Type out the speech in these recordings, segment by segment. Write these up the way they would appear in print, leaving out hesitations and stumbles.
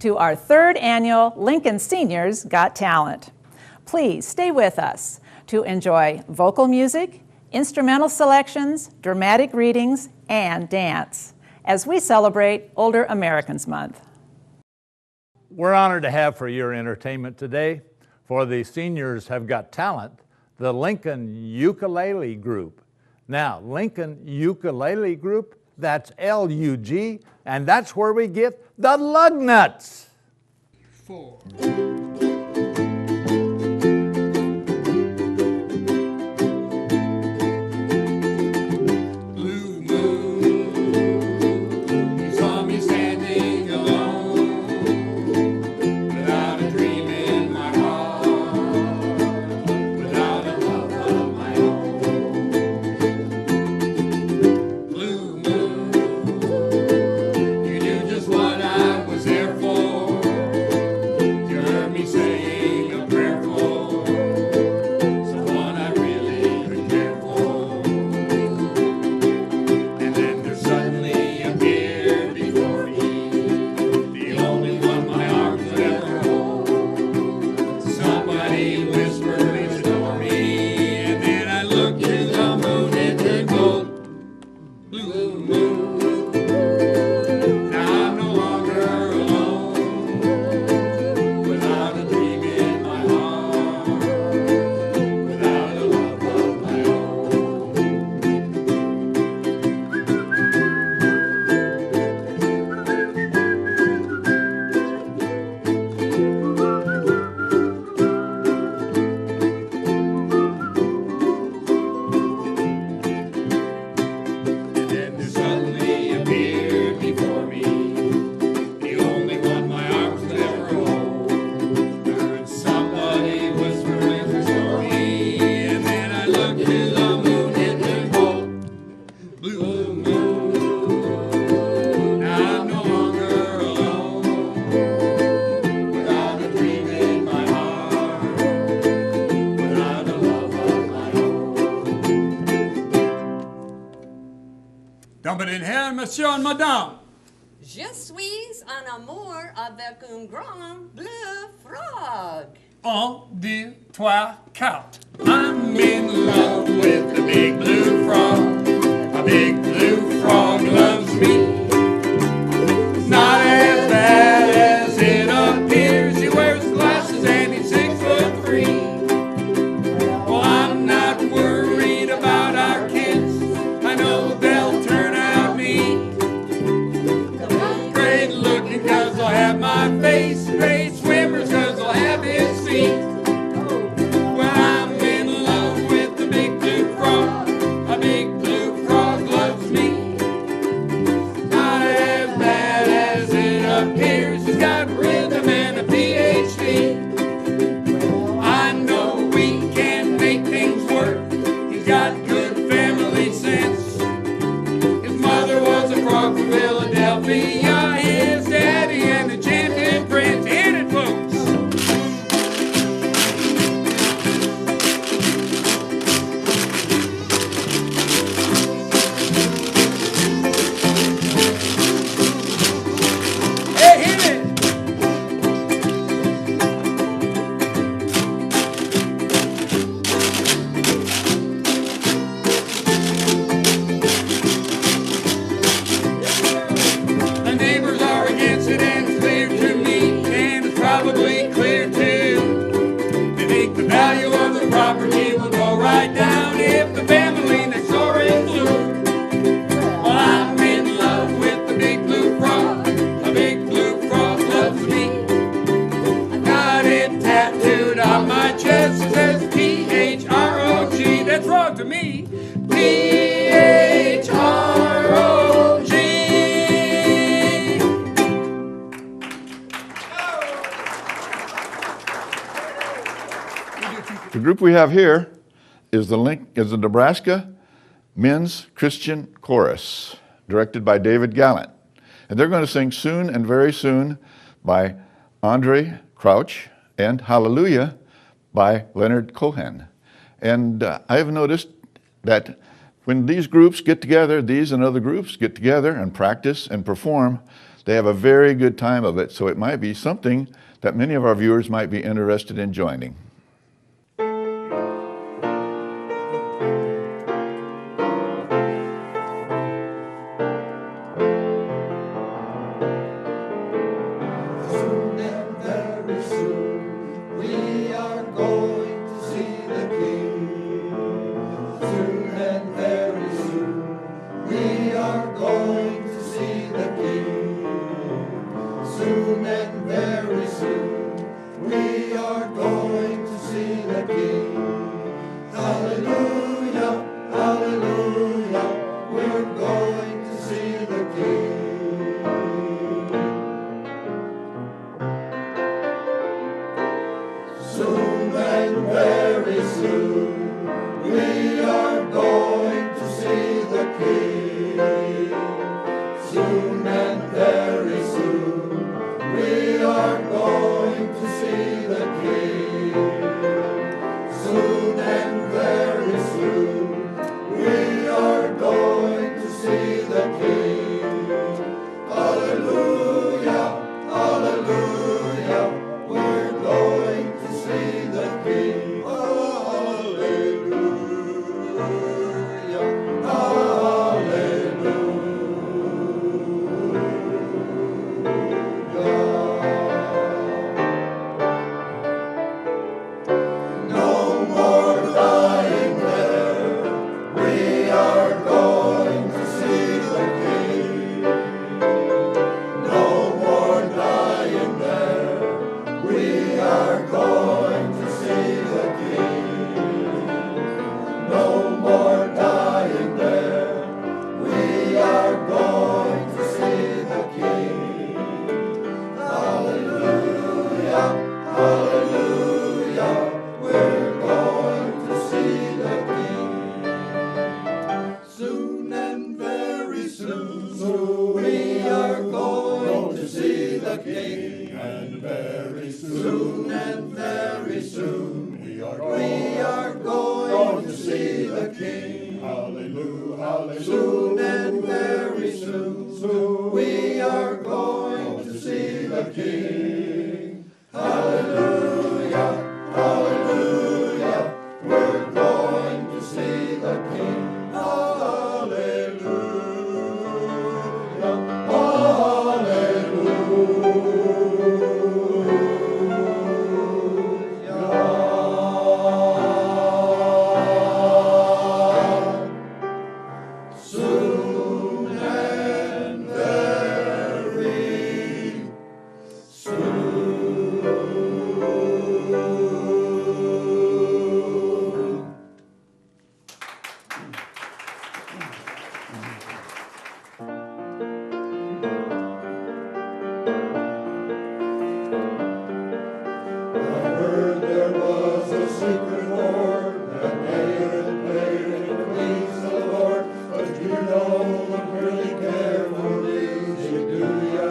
to our third annual Lincoln Seniors Got Talent. Please stay with us to enjoy vocal music, instrumental selections, dramatic readings, and dance as we celebrate Older Americans Month. We're honored to have for your entertainment today, for the Seniors Have Got Talent, the Lincoln Ukulele Group. Now, Lincoln Ukulele Group, that's L-U-G, and that's where we get the lug nuts. 4. Monsieur and Madame. Je suis un amour avec un grand bleu frog. 1, 2, 3, 4. I'm in love with the big blue frog. A big blue frog loves me. Not as bad as it appears. He wears glasses and he's 6'3". Well, I'm not worried about our kids. I know they'll turn out mean. Great looking 'cause they'll have my face. Great swimmers 'cause they'll have his feet. Well, I'm in love with the big blue frog. A big blue frog loves me. Not as bad as it appears. He's got rhythm and a PhD. I know we can make things work. He's got good family sense. His mother was a frog from Philadelphia. His daddy and the champion prince. Hit it, folks. Hey, hit it. The neighbors are against it and it's clear to me, and it's probably clear too. They think the value of the property will go right down if the family next door is blue. Well, I'm in love with the big blue frog. A big blue frog loves me. I got it tattooed on my chest. It says P-H-R-O-G. That's wrong to me. P-H-R-O-G. The group we have here is the Nebraska Men's Christian Chorus, directed by David Gallant. And they're going to sing Soon and Very Soon by Andre Crouch and Hallelujah by Leonard Cohen. And I have noticed that when these groups get together, these and other groups get together and practice and perform, They have a very good time of it, so it might be something that many of our viewers might be interested in joining. Soon and very soon we are going to see the King. Soon and very soon we are going to see the King. Soon and very soon we are going to see the King. Hallelujah, hallelujah, we're going to see the King. Soon and very soon we are going to see the King. Soon and very soon we are going to see the King. Soon and very soon we are going to see the King. Hallelujah, hallelujah, we're going to see the King. Hallelujah, hallelujah. No more lying there, we are going to see the King. No more dying there, we are going to see the King. No more dying there, we are going to see the King. Hallelujah, hallelujah, we're going to see the King. Soon and very soon, we are going to see the King. And very soon and very soon, we are going to see the King. Hallelujah, hallelujah. Soon and very soon, we are going to see the King. Hallelujah, hallelujah, we're going to see the King. Hallelujah, hallelujah. Soon and very soon. I heard there was a secret chord that David played in the peace of the Lord, but you don't really care for music, do ya?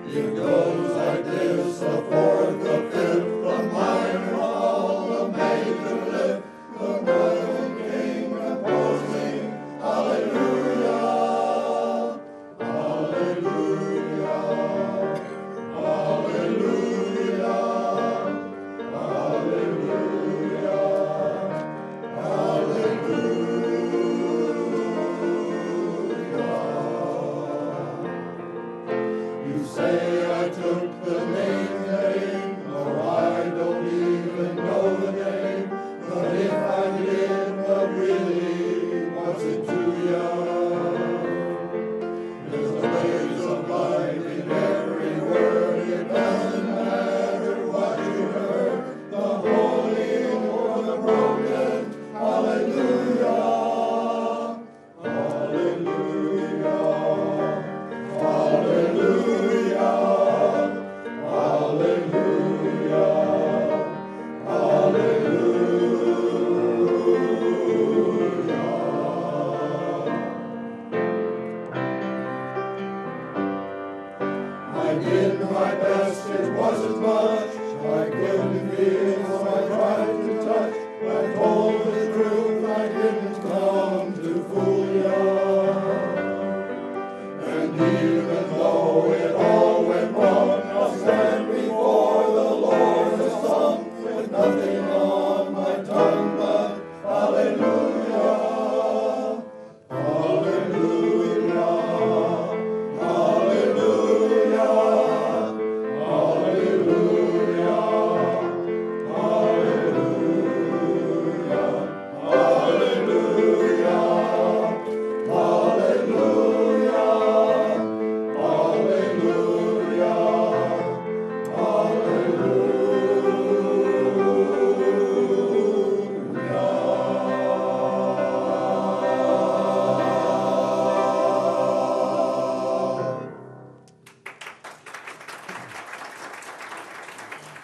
It goes like this: the fourth, the fifth, the minor, all the major lift, the brother king composing. Hallelujah, hallelujah. Hallelujah, hallelujah, hallelujah. You say I took the name, or I don't even know the name, but if I did, what really was it to ya? There's a blaze of light in every word. It doesn't matter what you heard, the holy or the broken. Hallelujah, hallelujah, hallelujah, hallelujah, hallelujah. I did my best, it wasn't much. I couldn't feel, so I tried to touch. I told the truth, I didn't come to fool ya. And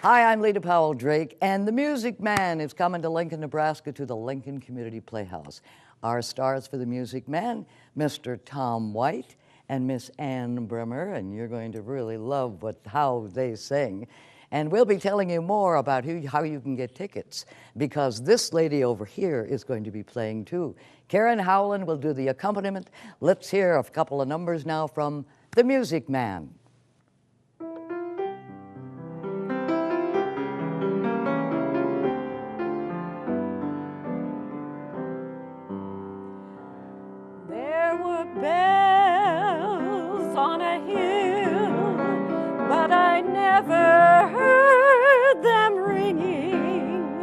Hi, I'm Lita Powell Drake, and the Music Man is coming to Lincoln, Nebraska to the Lincoln Community Playhouse. Our stars for the Music Man, Mr. Tom White and Miss Ann Bremer, and you're going to really love how they sing. And we'll be telling you more about how you can get tickets, because this lady over here is going to be playing too. Karen Howland will do the accompaniment. Let's hear a couple of numbers now from the Music Man. There were bells on a hill, but I never heard them ringing.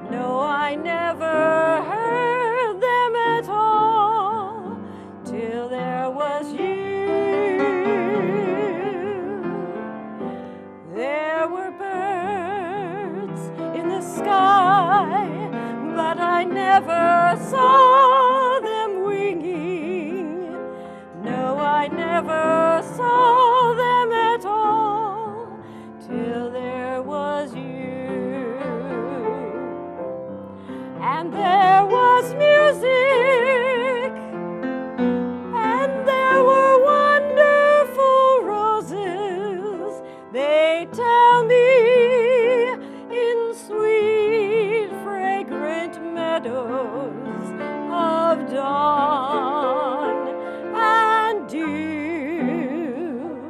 No, I never heard them at all, till there was you. There were birds in the sky, but I never saw them winging. No, I never saw them at all, till there was you. And there was music, and there were wonderful roses. They tell me in sweet, fragrant meadows of dawn and dew.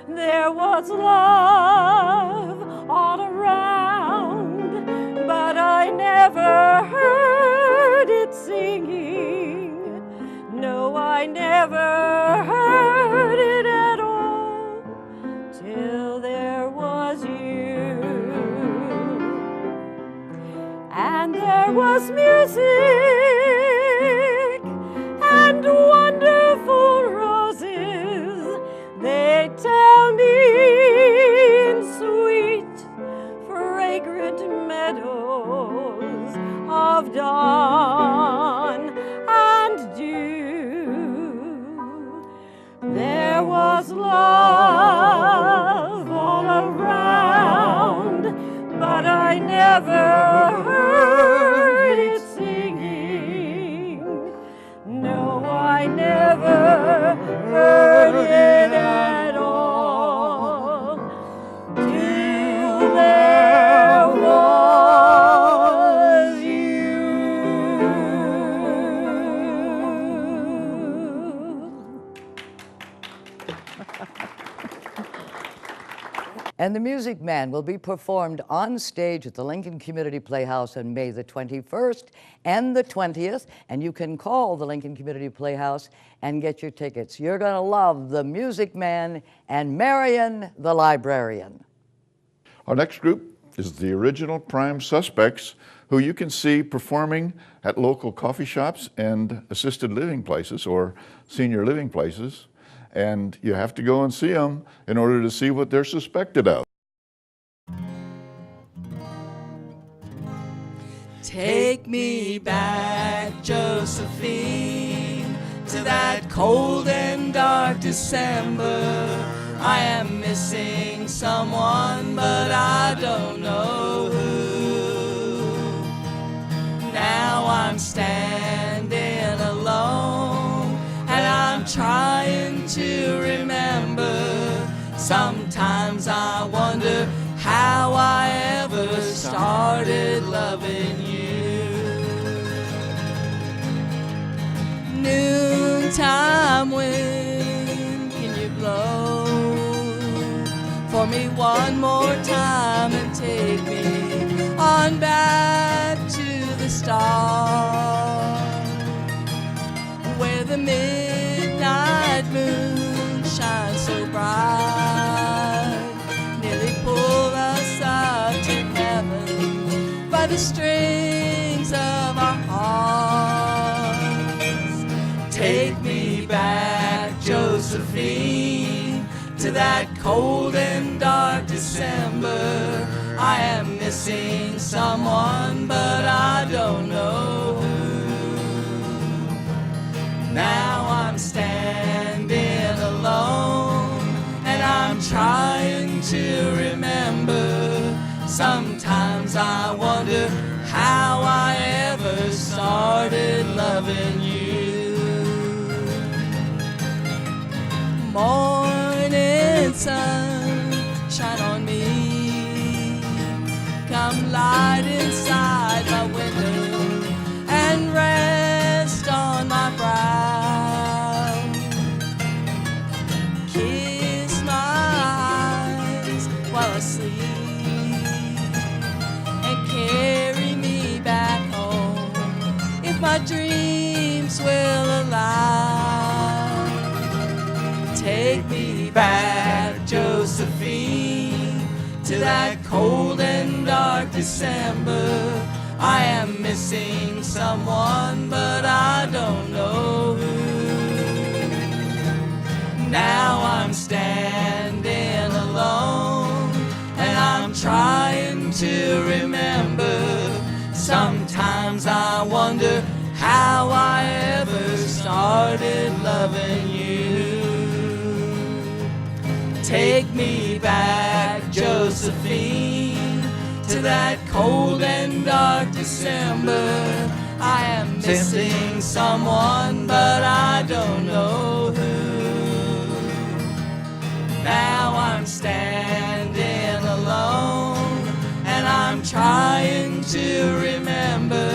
There was love all around, but I never heard it singing. No, I never heard it at all, till there was you. And there was music and wonderful roses. They tell me in sweet, fragrant meadows of dawn and dew. There was love all around, but I never heard it singing. No, I never heard it at all, till there was you. And the Music Man will be performed on stage at the Lincoln Community Playhouse on May the 21st and the 20th, and you can call the Lincoln Community Playhouse and get your tickets. You're going to love the Music Man and Marion the Librarian. Our next group is the original Prime Suspects, who you can see performing at local coffee shops and assisted living places or senior living places. And you have to go and see them in order to see what they're suspected of. Take me back, Josephine, to that cold and dark December. I am missing someone, but I don't know who. Now I'm standing alone, and I'm trying to remember. Sometimes I wonder how I ever started loving you. Noontime wind, can you blow for me one more time and take me on back to the start, where the midnight moon shines so bright, nearly pull us up to heaven by the strings of our hearts. Take me back, Josephine, to that cold and dark December. I am missing someone, but I don't know who. Now I'm standing alone, and I'm trying to remember. Sometimes I wonder how I ever started loving you. Morning sun, shine on me. Come light inside my window and rest on my brow. Kiss my eyes while I sleep and carry me back home if my dreams will allow. Take me back, Josephine, to that cold and dark December. I am missing someone, but I don't know who. Now I'm standing alone, and I'm trying to remember. Sometimes I wonder how I ever started loving you. Take me back, Josephine, to that cold and dark December. I am missing someone, but I don't know who. Now I'm standing alone, and I'm trying to remember.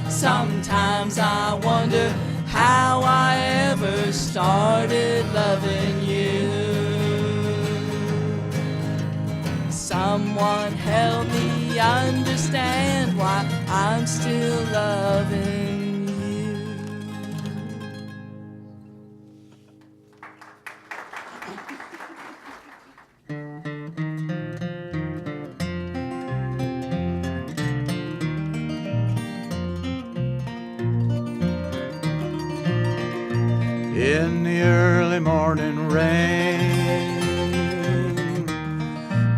Sometimes I wonder how I ever started loving you. Someone help me understand why I'm still loving you. In the early morning rain,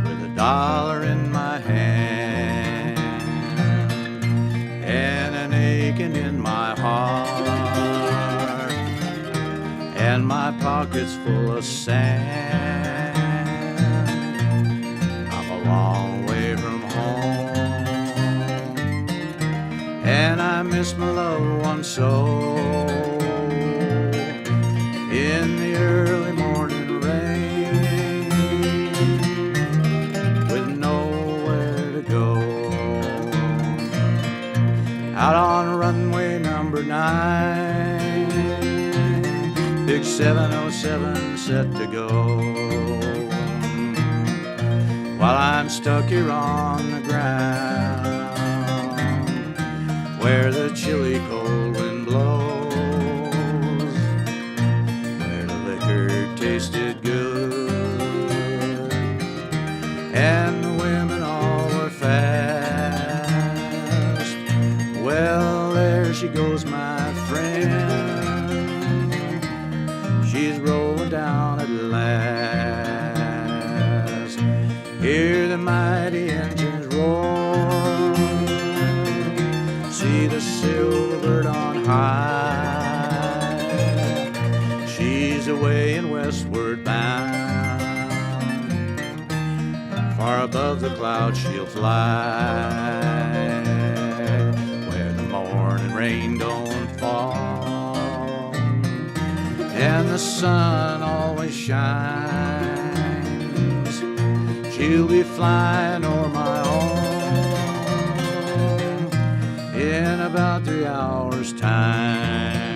with $1 in my hand and an aching in my heart, and my pockets full of sand. I'm a long way from home, and I miss my loved one so. In the early morning rain, with nowhere to go, out on runway number 9, big 707 set to go, while I'm stuck here on the ground, where the chilly cold wind blows. Tasted good, and the women all were fast. Well, there she goes, my friend. She's rolling down at last. Hear the mighty engines roar. See the silver bird on high. She's away and westward bound. Far above the clouds she'll fly, where the morning rain don't fall, and the sun always shines. She'll be flying o'er my home in about 3 hours' time.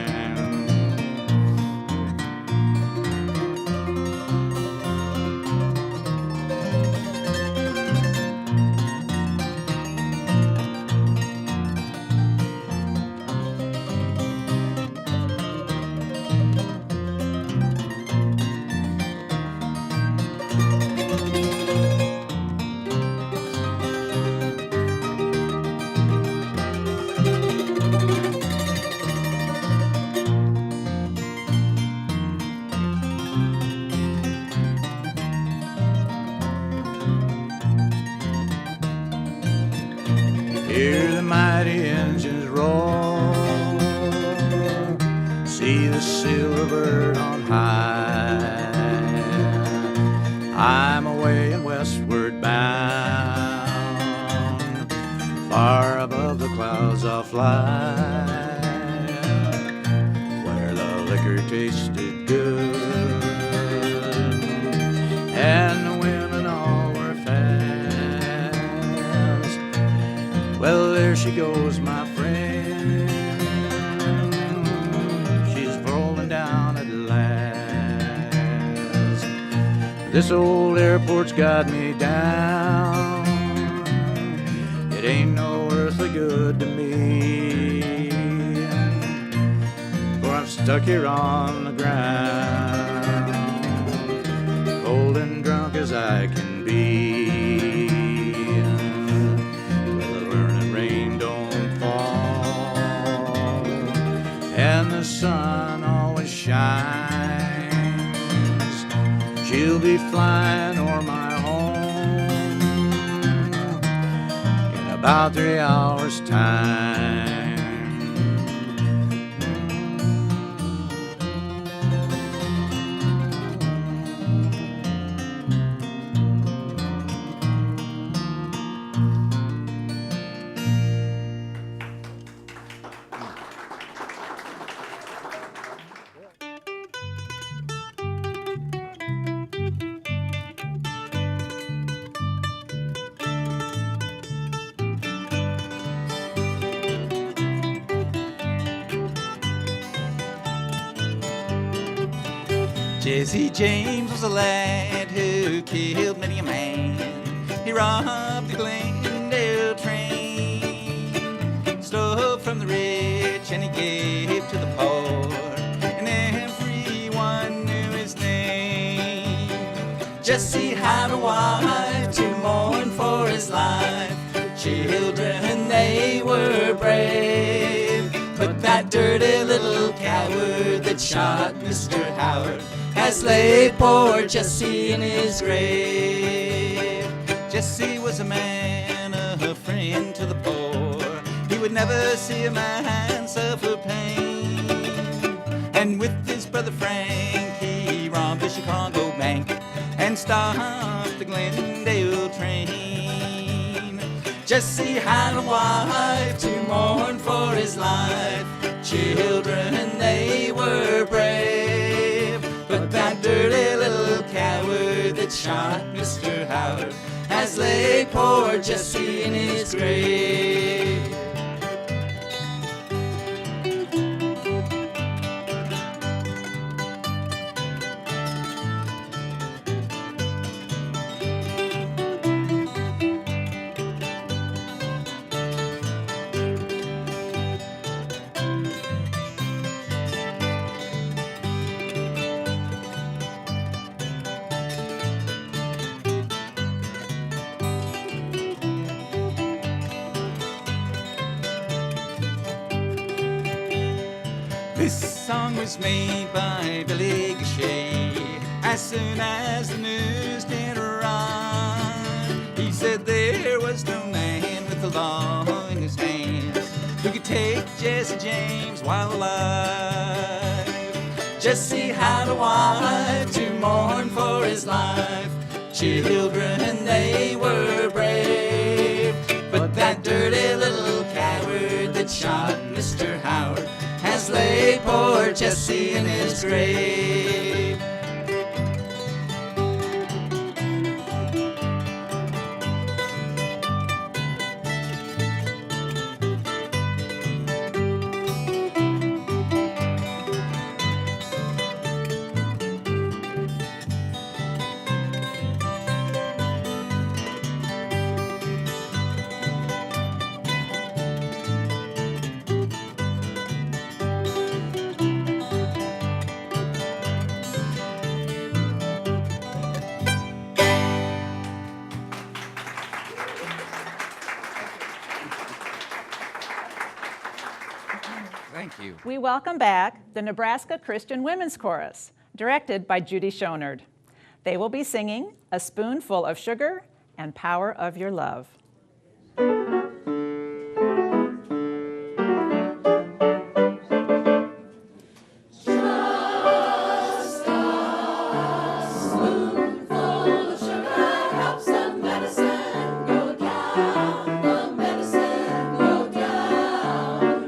Hear the mighty engines roar. See the silver bird on high. I'm away and westward bound. quiet, where the liquor tasted good, and the women all were fast. Well, there she goes, my friend, she's rolling down at last. This old airport's got me down, it ain't no earthly good to me, for I'm stuck here on the ground, cold and drunk as I can be. Well, the burning rain don't fall, and the sun always shines. She'll be flying o'er my home in about 3 hours' time. Jesse James was a lad who killed many a man. He robbed the Glendale train, stole from the rich and he gave to the poor, and everyone knew his name. Jesse had a wife to mourn for his life. Children, they were brave, but that dirty little coward that shot Mr. Howard has laid poor Jesse in his grave. Jesse was a man, a friend to the poor. He would never see a man suffer pain. And with his brother Frank, he robbed the Chicago bank and stopped the Glendale train. Jesse had a wife to mourn for his life. Children, they were brave, but that dirty little coward that shot Mr. Howard has laid poor Jesse in his grave. This song was made by Billy Gachet as soon as the news did run. He said there was no man with the law in his hands who could take Jesse James while alive. Jesse had a wife to mourn for his life. Children, they were brave, but that dirty little coward that shot Mr. Howard has laid poor Jesse in his grave. Thank you. We welcome back the Nebraska Christian Women's Chorus, directed by Judy Schonard. They will be singing A Spoonful of Sugar and Power of Your Love. Medicine go down.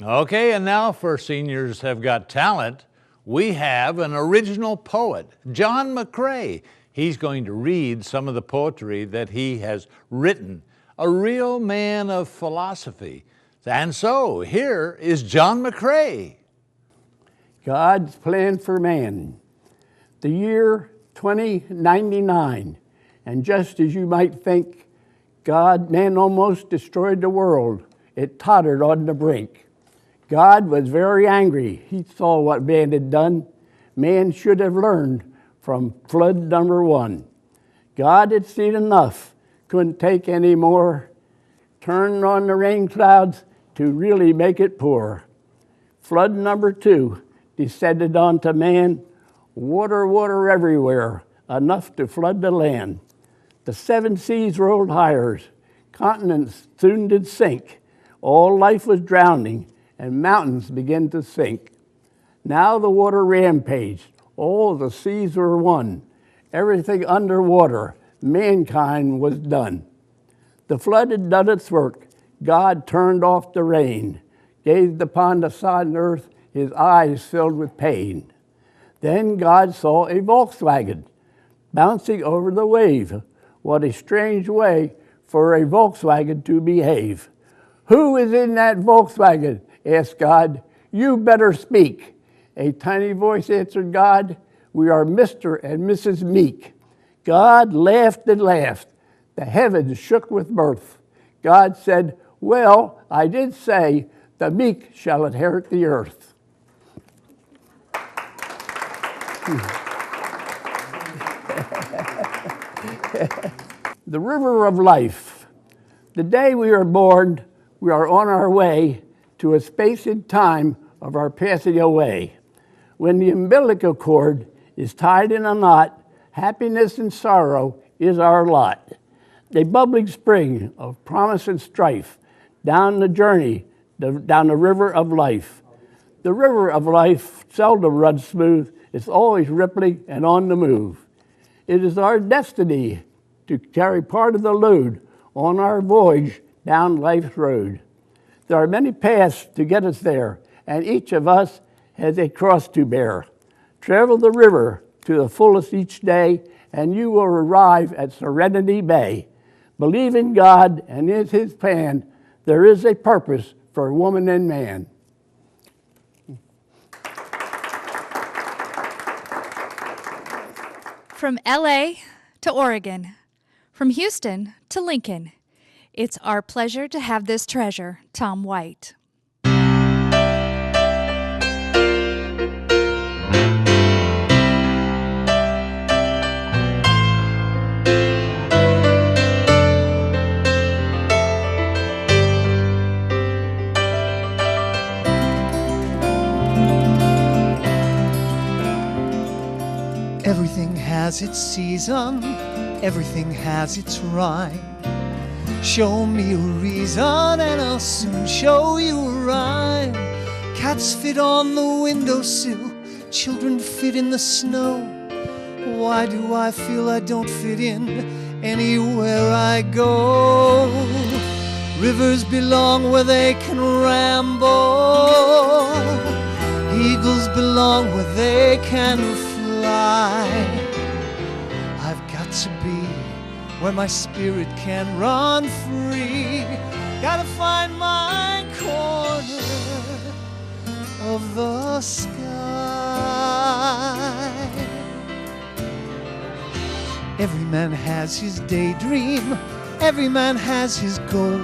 Okay, and now for Seniors Have Got Talent, we have an original poet, John McCrae. He's going to read some of the poetry that he has written, a real man of philosophy. And so, here is John McCrae. God's plan for man. The year 2099, and just as you might think, man almost destroyed the world. It tottered on the brink. God was very angry. He saw what man had done. Man should have learned from flood number 1. God had seen enough, couldn't take any more, turned on the rain clouds to really make it pour. Flood number 2 descended onto man, water everywhere, enough to flood the land. The 7 seas rolled higher, continents soon did sink, all life was drowning, and mountains began to sink. Now the water rampaged, all the seas were one, everything underwater, mankind was done. The flood had done its work, God turned off the rain, gazed upon the sodden earth, his eyes filled with pain. Then God saw a Volkswagen bouncing over the wave. What a strange way for a Volkswagen to behave. Who is in that Volkswagen? Asked God. You better speak. A tiny voice answered God. We are Mr. and Mrs. Meek. God laughed and laughed. The heavens shook with mirth. God said, well, I did say, the meek shall inherit the earth. The river of life. The day we are born, we are on our way to a space and time of our passing away. When the umbilical cord is tied in a knot, happiness and sorrow is our lot. A bubbling spring of promise and strife down the journey, down the river of life. The river of life seldom runs smooth. It's always rippling and on the move. It is our destiny to carry part of the load on our voyage down life's road. There are many paths to get us there, and each of us has a cross to bear. Travel the river to the fullest each day, and you will arrive at Serenity Bay. Believe in God and in His plan. There is a purpose for woman and man. From LA to Oregon, from Houston to Lincoln, it's our pleasure to have this treasure, Tom White. Everything has its season, everything has its rhyme. Show me a reason and I'll soon show you a rhyme. Cats fit on the windowsill, children fit in the snow. Why do I feel I don't fit in anywhere I go? Rivers belong where they can ramble. Eagles belong where they can fly. I've got to be where my spirit can run free. Gotta find my corner of the sky. Every man has his daydream, every man has his goal.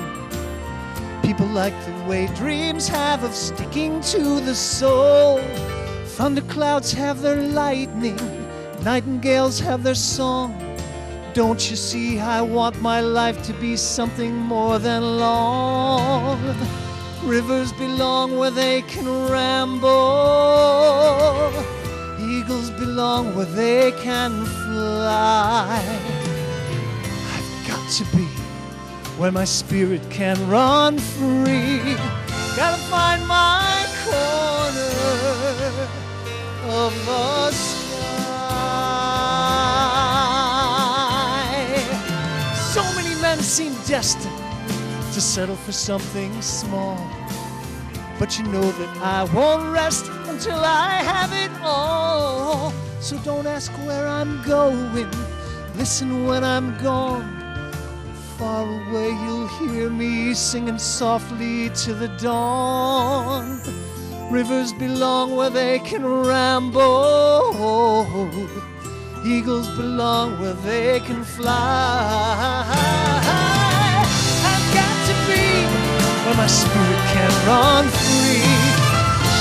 People like the way dreams have of sticking to the soul. Thunderclouds have their lightning, nightingales have their song. Don't you see I want my life to be something more than long? Rivers belong where they can ramble. Eagles belong where they can fly. I've got to be where my spirit can run free. Gotta find my corner of the sky. So many men seem destined to settle for something small. But you know that I won't rest until I have it all. So don't ask where I'm going, listen when I'm gone. Far away you'll hear me singing softly to the dawn. Rivers belong where they can ramble, eagles belong where they can fly. I've got to be where my spirit can run free.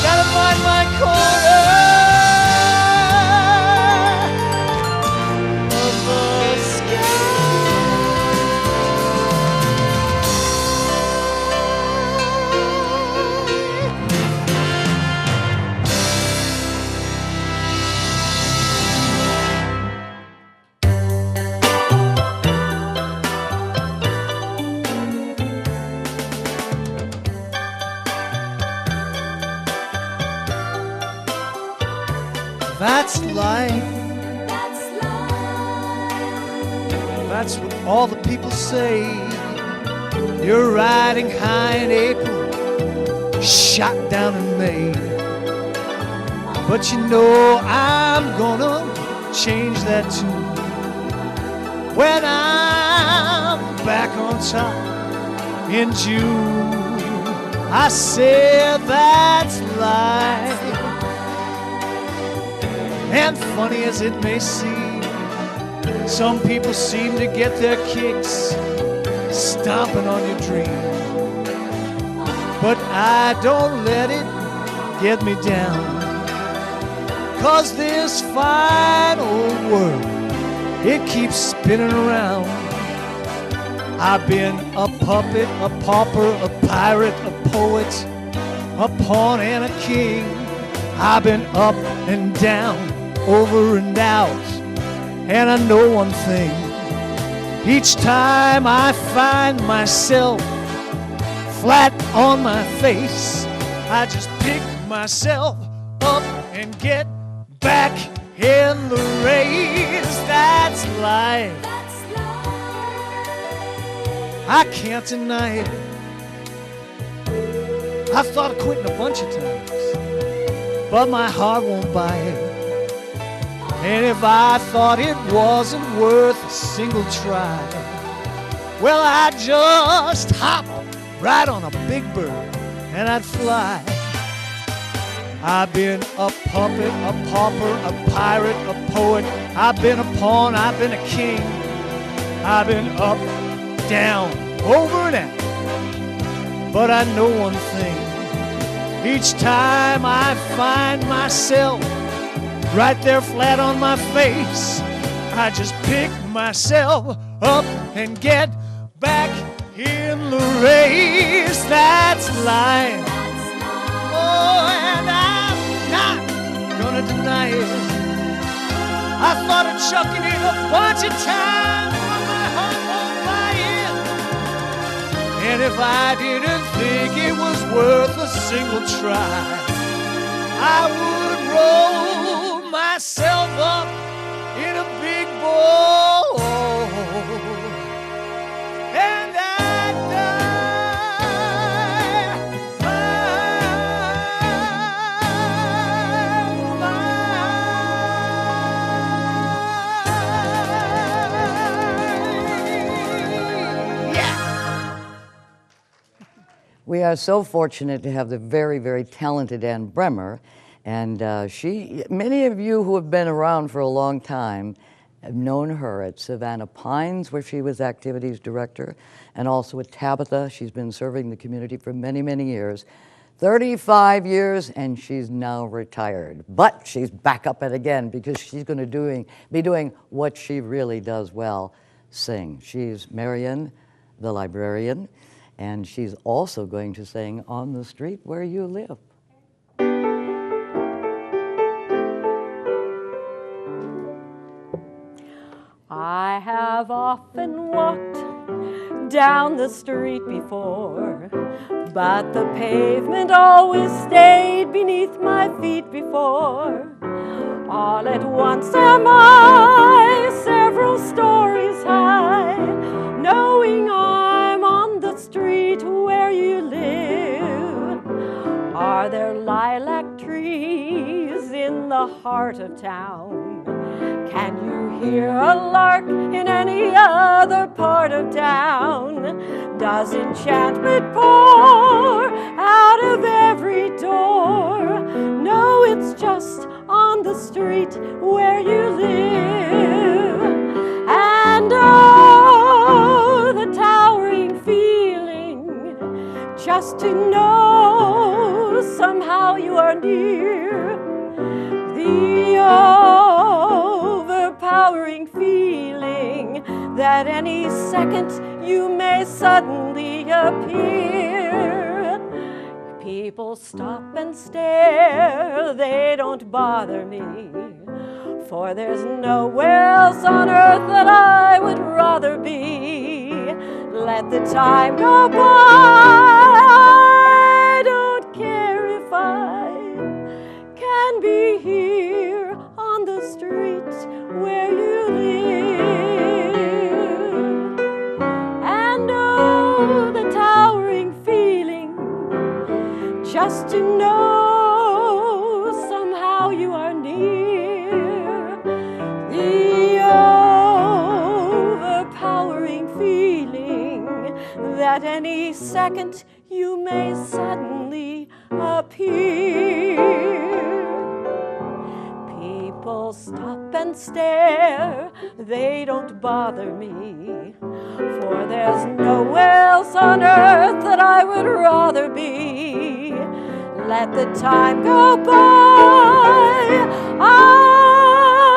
Gotta find my corner of the sky. That's life. That's what all the people say. You're riding high in April, shot down in May. But you know I'm gonna change that tune when I'm back on top in June. I said that's life. And funny as it may seem, some people seem to get their kicks stomping on your dream. But I don't let it get me down, 'cause this fine old world, it keeps spinning around. I've been a puppet, a pauper, a pirate, a poet, a pawn and a king. I've been up and down, over and out, and I know one thing. Each time I find myself flat on my face, I just pick myself up and get back in the race. That's life. I can't deny it. I've thought of quitting a bunch of times, but my heart won't buy it. And if I thought it wasn't worth a single try, well, I'd just hop right on a big bird and I'd fly. I've been a puppet, a pauper, a pirate, a poet. I've been a pawn, I've been a king. I've been up, down, over and out. But I know one thing. Each time I find myself right there flat on my face, I just pick myself up and get back in the race. That's life. Oh, and I'm not gonna deny it. I thought of chucking it a bunch of times, but my heart won't buy it. And if I didn't think it was worth a single try, I would roll myself up in a big bowl and I'd We are so fortunate to have the very, very talented Ann Bremer. And many of you who have been around for a long time have known her at Savannah Pines, where she was activities director, and also at Tabitha. She's been serving the community for many, many years. 35 years, and she's now retired. But she's back up at it again because she's going to be doing what she really does well, sing. She's Marion, the librarian, and she's also going to sing On the Street Where You Live. I have often walked down the street before, but the pavement always stayed beneath my feet before. All at once am I several stories high, knowing I'm on the street where you live. the heart of town. Can you hear a lark in any other part of town? Does enchantment pour out of every door? No, it's just on the street where you live. And oh, the towering feeling, just to know somehow you are near. The overpowering feeling that any second you may suddenly appear. People stop and stare, they don't bother me, for there's nowhere else on earth that I would rather be. Let the time go by, I don't care if I can be here on the street where you live. And oh, the towering feeling, just to know somehow you are near. The overpowering feeling that any second you may suddenly appear. People stop and stare, they don't bother me, for there's nowhere else on earth that I would rather be. Let the time go by, I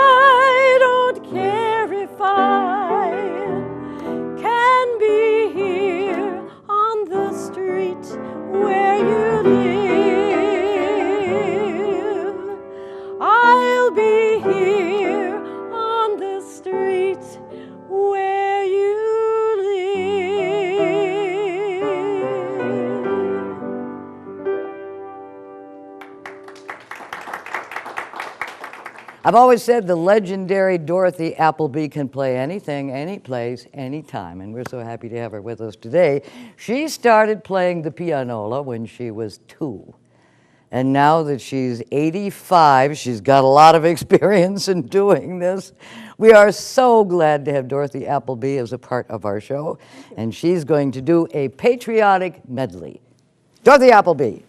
don't care if I can be here on the street where you live. I'll be here on the street where you I've always said the legendary Dorothy Appleby can play anything, any place, anytime, and we're so happy to have her with us today. She started playing the pianola when she was 2. And now that she's 85, she's got a lot of experience in doing this. We are so glad to have Dorothy Appleby as a part of our show, and she's going to do a patriotic medley. Dorothy Appleby.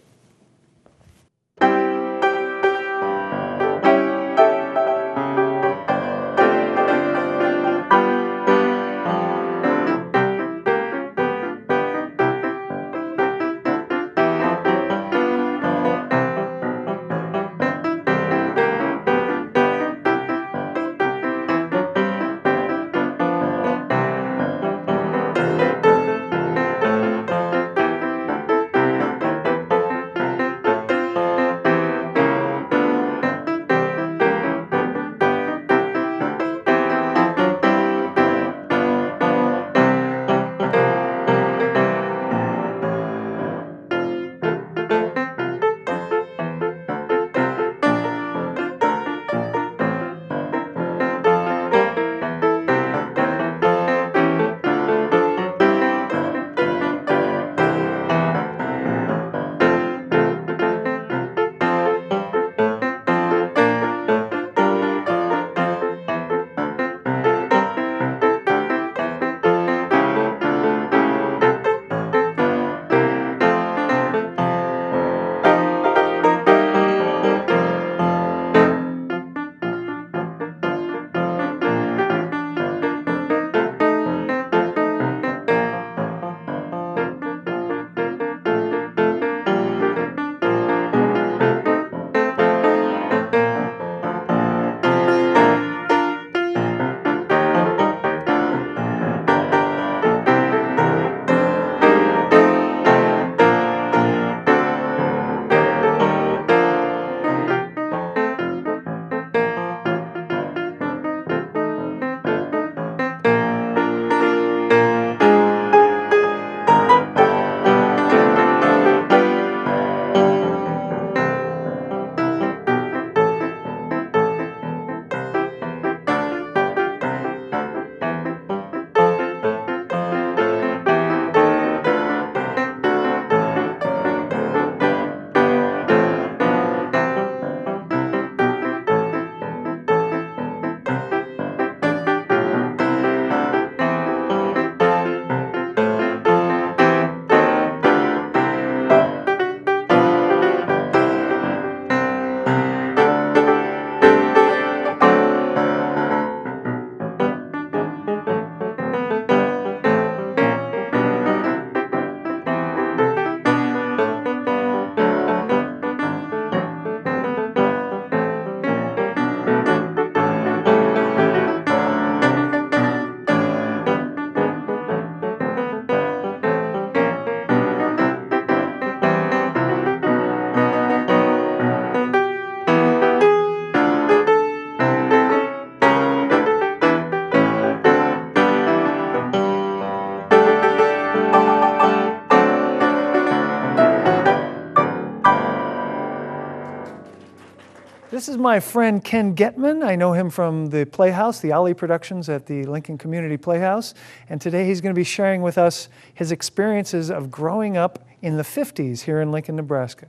This is my friend Ken Getman. I know him from the Playhouse, the Ollie Productions at the Lincoln Community Playhouse. And today he's going to be sharing with us his experiences of growing up in the 50s here in Lincoln, Nebraska.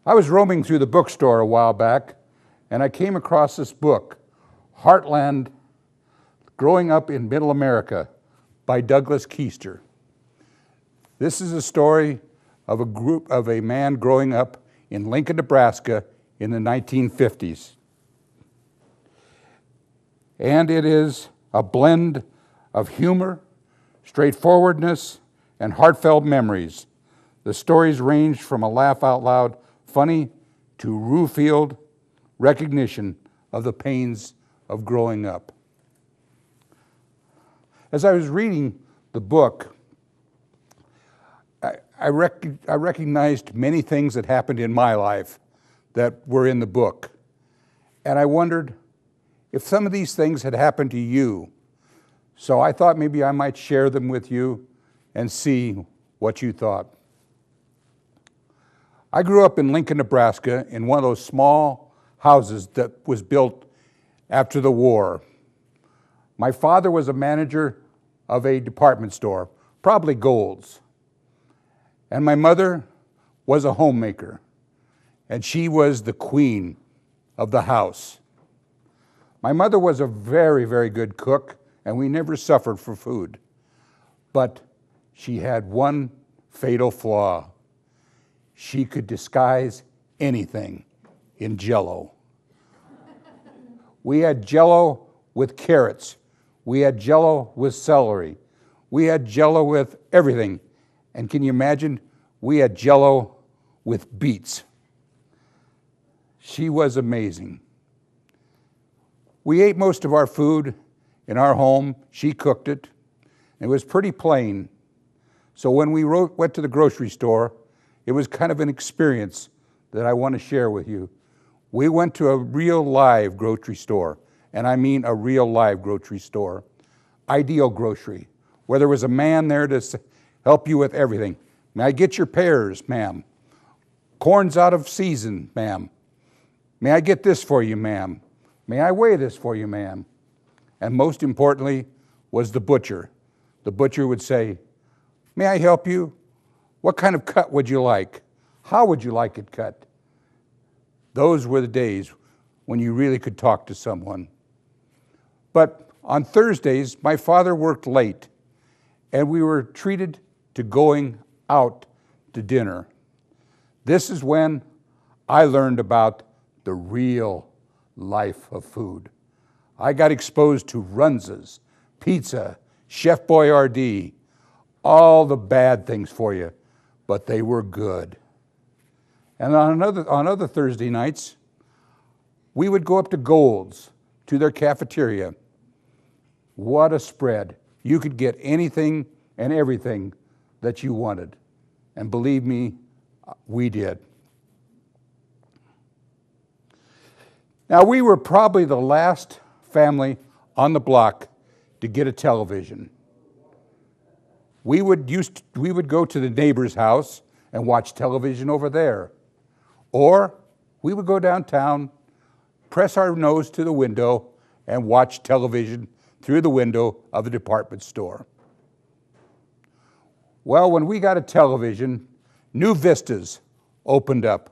I was roaming through the bookstore a while back, and I came across this book, Heartland, Growing Up in Middle America by Douglas Keister. This is a story of a man growing up in Lincoln, Nebraska in the 1950s. And it is a blend of humor, straightforwardness, and heartfelt memories. The stories range from a laugh out loud funny to rue-filled recognition of the pains of growing up. As I was reading the book, I recognized many things that happened in my life that were in the book. And I wondered if some of these things had happened to you. So I thought maybe I might share them with you and see what you thought. I grew up in Lincoln, Nebraska in one of those small houses that was built after the war. My father was a manager of a department store, probably Gold's. And my mother was a homemaker, and she was the queen of the house. My mother was a very, very good cook, and we never suffered for food. But she had one fatal flaw. She could disguise anything in Jell-O. We had Jell-O with carrots. We had Jell-O with celery. We had Jell-O with everything. And can you imagine? We had Jell-O with beets. She was amazing. We ate most of our food in our home. She cooked it. It was pretty plain. So when we went to the grocery store, it was kind of an experience that I want to share with you. We went to a real live grocery store, and I mean a real live grocery store. Ideal Grocery, where there was a man there to help you with everything. May I get your pears, ma'am? Corn's out of season, ma'am. May I get this for you, ma'am? May I weigh this for you, ma'am? And most importantly was the butcher. The butcher would say, may I help you? What kind of cut would you like? How would you like it cut? Those were the days when you really could talk to someone. But on Thursdays, my father worked late, and we were treated to going out to dinner. This is when I learned about the real life of food. I got exposed to Runzas, pizza, Chef Boyardee, all the bad things for you, but they were good. And on other Thursday nights, we would go up to Gold's, to their cafeteria. What a spread. You could get anything and everything that you wanted. And believe me, we did. Now, we were probably the last family on the block to get a television. We would go to the neighbor's house and watch television over there. Or we would go downtown, press our nose to the window, and watch television through the window of the department store. Well, when we got a television, new vistas opened up.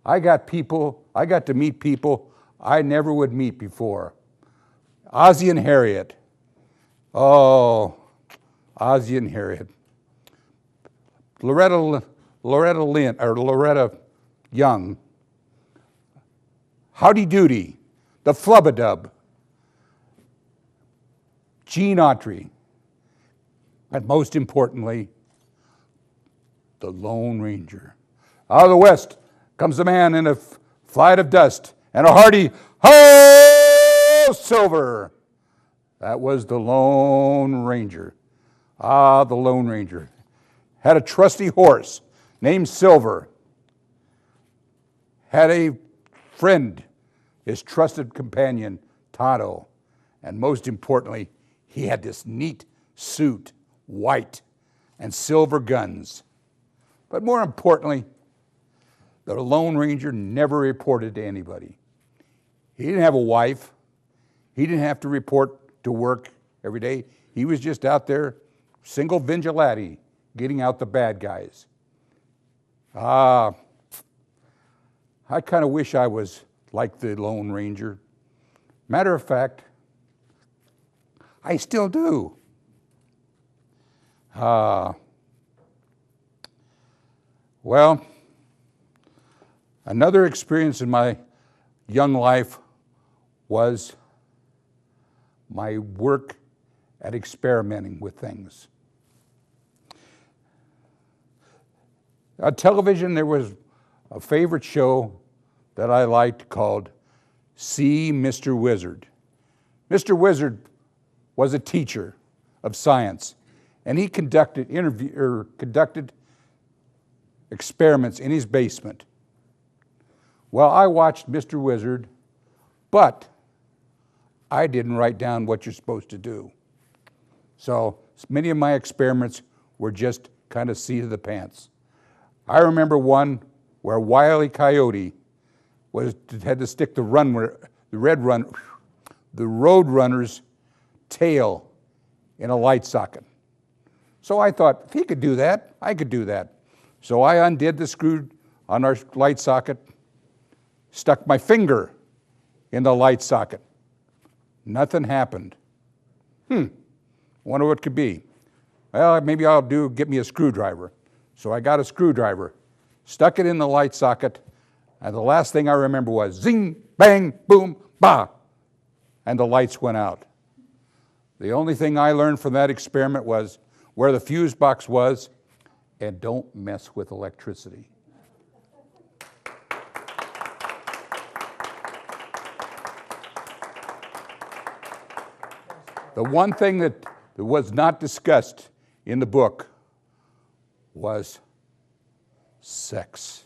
I got to meet people I never would meet before. Ozzie and Harriet. Oh, Ozzie and Harriet. Loretta Young. Howdy Doody. The Flub-a-Dub. Gene Autry. And most importantly, the Lone Ranger. Out of the West comes a man in a flight of dust and a hearty, ho, Silver. That was the Lone Ranger. Ah, the Lone Ranger. Had a trusty horse named Silver. Had a friend, his trusted companion, Tonto. And most importantly, he had this neat suit, white, and silver guns. But more importantly, The Lone Ranger never reported to anybody. He didn't have a wife. He didn't have to report to work every day. He was just out there, single vigilante, getting out the bad guys. I kind of wish I was like the Lone Ranger. Matter of fact, I still do. Well, another experience in my young life was my work at experimenting with things. On television, there was a favorite show that I liked called See Mr. Wizard. Mr. Wizard was a teacher of science, and he conducted experiments in his basement. Well, I watched Mr. Wizard, but I didn't write down what you're supposed to do. So many of my experiments were just kind of seat of the pants. I remember one where Wile E. Coyote had to stick the road runner's tail in a light socket. So I thought, if he could do that, I could do that. So I undid the screw on our light socket, stuck my finger in the light socket. Nothing happened. Wonder what it could be. Well, maybe get me a screwdriver. So I got a screwdriver, stuck it in the light socket, and the last thing I remember was zing, bang, boom, bah, and the lights went out. The only thing I learned from that experiment was where the fuse box was, and don't mess with electricity. The one thing that was not discussed in the book was sex.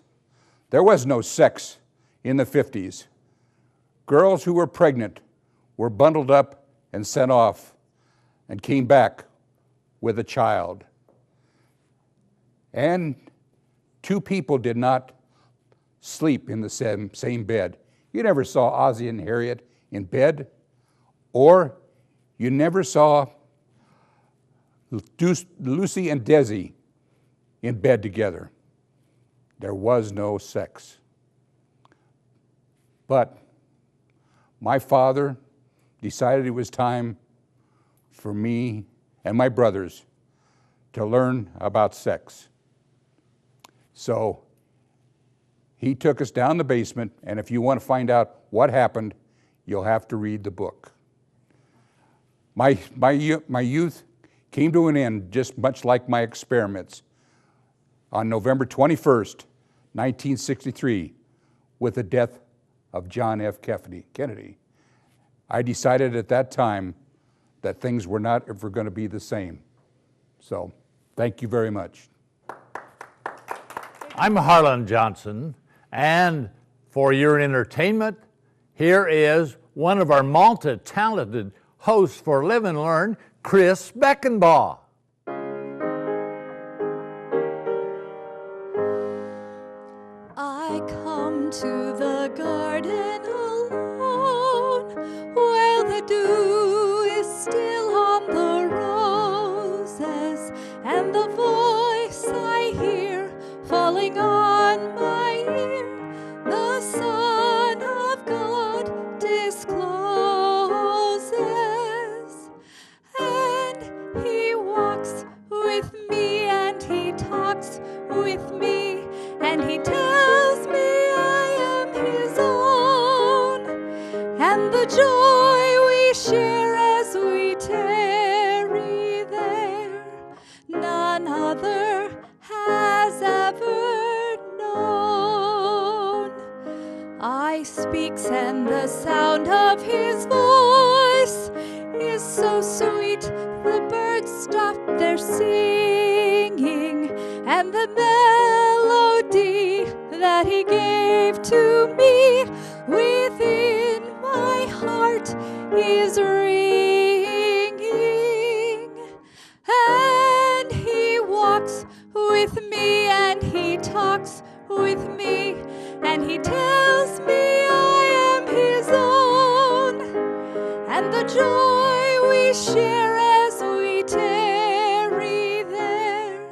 There was no sex in the 50s. Girls who were pregnant were bundled up and sent off and came back with a child. And two people did not sleep in the same bed. You never saw Ozzie and Harriet in bed, or you never saw Lucy and Desi in bed together. There was no sex. But my father decided it was time for me and my brothers to learn about sex. So he took us down the basement, and if you want to find out what happened, you'll have to read the book. My youth came to an end just much like my experiments on November 21st, 1963, with the death of John F. Kennedy. I decided at that time that things were not ever going to be the same. So, thank you very much. I'm Harlan Johnson, and for your entertainment, here is one of our multi-talented hosts for Live and Learn, Chris Beckenbaugh. I come to the garden alone, while the dew is still on the roses, and the voice I hear falling on my ear, the Son of God discloses. And he walks with me, and he talks with me, and he tells me I am his own. And the joy we share as we tarry there, none other has ever known. I speaks, and the sound of his voice is so sweet, the birds stop their singing, and the melody that he gave to me within my heart is ringing. And he walks with me, and he talks with me, and he tells me I am his own, and the joy we share as we tarry there,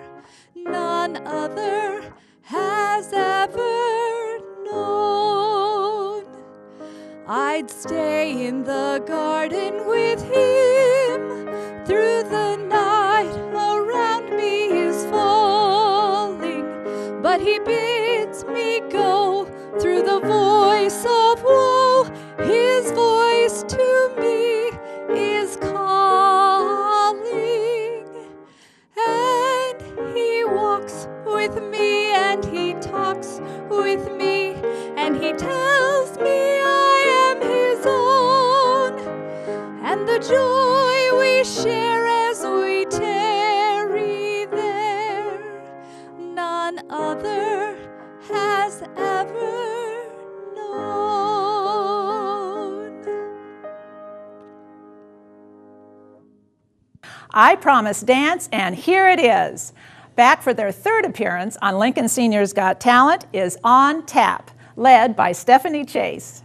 none other has ever known. I'd stay in the garden with him through the night, around me is falling, but he bids me go through the voice of woe. His voice to me is calling, and he walks with me and he talks with me, and he tells me I am his own, and the joy we share as we tarry there, none other has ever known. I Promise Dance, and here it is. Back for their third appearance on Lincoln Seniors Got Talent is On Tap, led by Stephanie Chase.